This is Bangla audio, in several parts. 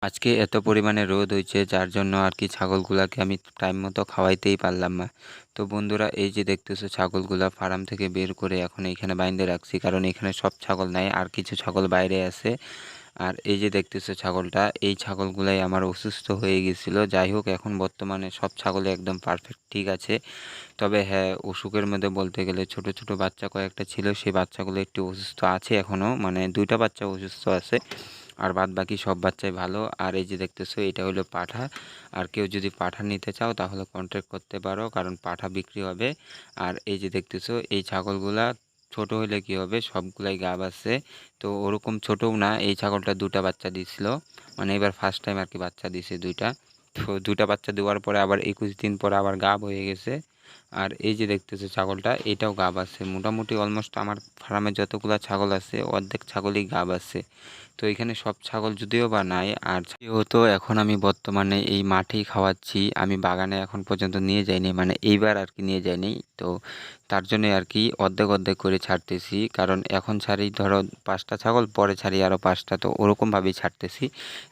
আজকে এত পরিমাণে রোদ হয়েছে যার জন্য আর কি ছাগলগুলাকে আমি টাইম মতো খাওয়াইতেই পারলাম না। তো বন্ধুরা, এই যে দেখতেছো ছাগলগুলা ফার্ম থেকে বের করে এখন এইখানে বাইন্ধে রাখছি, কারণ এখানে সব ছাগল নাই, আর কিছু ছাগল বাইরে আছে। আর এই যে দেখতেছো ছাগলটা, এই ছাগলগুলাই আমার অসুস্থ হয়ে গেছিল। যাই হোক, এখন বর্তমানে সব ছাগলই একদম পারফেক্ট ঠিক আছে। তবে হ্যাঁ, অসুখের মধ্যে বলতে গেলে ছোট ছোট বাচ্চা কয়েকটা ছিল, সেই বাচ্চাগুলো একটু অসুস্থ আছে এখনও, মানে দুইটা বাচ্চা অসুস্থ আছে, আর বাদ বাকি সব বাচ্চাই ভালো। আর এই যে দেখতেছো, এটা হলো পাঠা। আর কেউ যদি পাঠা নিতে চাও তাহলে কন্ট্যাক্ট করতে পারো, কারণ পাঠা বিক্রি হবে। আর এই যে দেখতেছো, এই ছাগলগুলা ছোট হলে কি হবে, সবগুলাই গাব আছে। তো ওরকম ছোটও না, এই ছাগলটা দুটা বাচ্চা দিছিল, মানে এবার ফার্স্ট টাইম আর কি বাচ্চা দিছে দুইটা। তো দুটা বাচ্চা দেওয়ার পরে আবার 21 দিন পরে আবার গাব হয়ে গেছে। আর এই যে দেখতেছো ছাগলটা, এটাও গাব আছে। মোটামুটি অলমোস্ট আমার ফার্মে যতগুলা ছাগল আছে অর্ধেক ছাগলই গাব আছে। তো এখানে সব ছাগল যদিও বা নাই, আর যেহেতু এখন আমি বর্তমানে এই মাঠেই খাওয়াচ্ছি, আমি বাগানে এখন পর্যন্ত নিয়ে যাইনি, মানে এইবার আর কি নিয়ে যাইনি। তো তার জন্য আর কি অর্ধেক অর্ধেক করে ছাড়তেছি, কারণ এখন ছাড়ি ধরো 5টা ছাগল, পরে ছাড়ি আরও 5টা, তো ওরকমভাবেই ছাড়তেছি।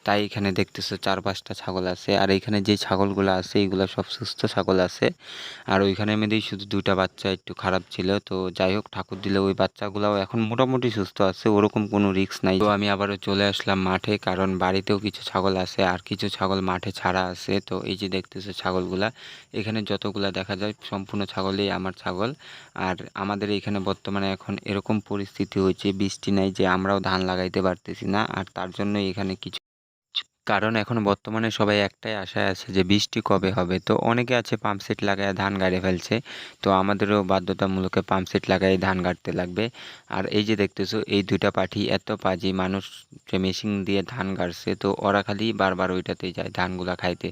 তাই এখানে দেখতেছো 4-5টা ছাগল আছে, আর এখানে যে ছাগলগুলো আছে এইগুলো সব সুস্থ ছাগল আছে। আর ওইখানের মধ্যেই শুধু দুইটা বাচ্চা একটু খারাপ ছিল, তো যাই হোক, ঠাকুর দিলে ওই বাচ্চাগুলোও এখন মোটামুটি সুস্থ আছে, ওরকম কোনো রিস্ক নাই। তো আমি আবারও চলে আসলাম মাঠে, কারণ বাড়িতেও কিছু ছাগল আছে আর কিছু ছাগল মাঠে ছাড়া আছে। তো এই যে দেখতেছো ছাগলগুলা, এখানে যতগুলা দেখা যায় সম্পূর্ণ ছাগলই আমার ছাগল। আর আমাদের এখানে বর্তমানে এখন এরকম পরিস্থিতি হয়েছে, বৃষ্টি নাই যে আমরাও ধান লাগাইতে পারতেছি না, আর তার জন্য এখানে কিছু, কারণ এখন বর্তমানে সবাই একটাই আশায় আছে যে বৃষ্টি কবে হবে। তো অনেকে আছে পাম্পসেট লাগায় ধান গাড়ে ফেলছে, তো আমাদেরও বাধ্যতামূলক পাম্পসেট লাগাই ধান গাড়তে লাগবে। আর এই যে দেখতেছো, এই দুইটা পাঠি এত পাজি, মানুষ যে মেশিন দিয়ে ধান গাড়ছে, তো ওরা খালি বারবার ওইটাতেই যায় ধানগুলা খাইতে।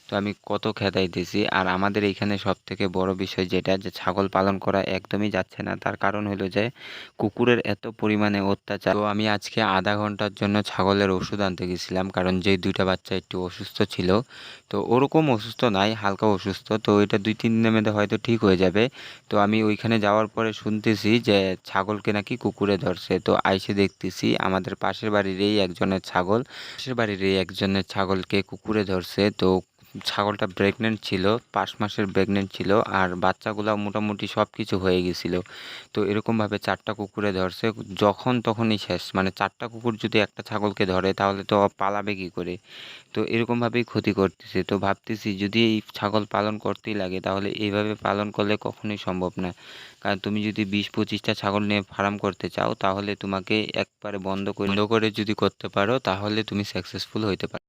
তো আমি কত খেদাইতেছি। আর আমাদের এইখানে সব থেকে বড় বিষয় যেটা, যে ছাগল পালন করা একদমই যাচ্ছে না, তার কারণ হলো যে কুকুরের এত পরিমাণে অত্যাচার। তো আমি আজকে আধা ঘন্টার জন্য ছাগলের ওষুধ আনতে গেছিলাম, কারণ যেই দুইটা বাচ্চা একটু অসুস্থ ছিল, তো ওরকম অসুস্থ নাই, হালকা অসুস্থ, তো এটা 2-3 দিনের মধ্যে হয়তো ঠিক হয়ে যাবে। তো আমি ওইখানে যাওয়ার পরে শুনতেছি যে ছাগলকে নাকি কুকুরে ধরছে। তো আইসে দেখতেছি আমাদের পাশের বাড়ির এই একজনের ছাগলকে কুকুরে ধরছে। তো ছাগলটা প্রেগনেন্ট ছিল, 5 মাসের প্রেগনেন্ট ছিল, আর বাচ্চাগুলো মোটামুটি সব কিছু হয়ে গেছিল। তো এরকমভাবে 4টা কুকুরে ধরছে, যখন তখনই শেষ, মানে 4টা কুকুর যদি একটা ছাগলকে ধরে তাহলে তো পালাবে কী করে। তো এরকমভাবেই ক্ষতি করতেছে। তো ভাবতেছি যদি এই ছাগল পালন করতেই লাগে তাহলে এইভাবে পালন করলে কখনোই সম্ভব না। কারণ তুমি যদি 20-25টা ছাগল নিয়ে ফার্ম করতে চাও তাহলে তোমাকে একবারে বন্ধ করে যদি করতে পারো তাহলে তুমি সাকসেসফুল হইতে পারো।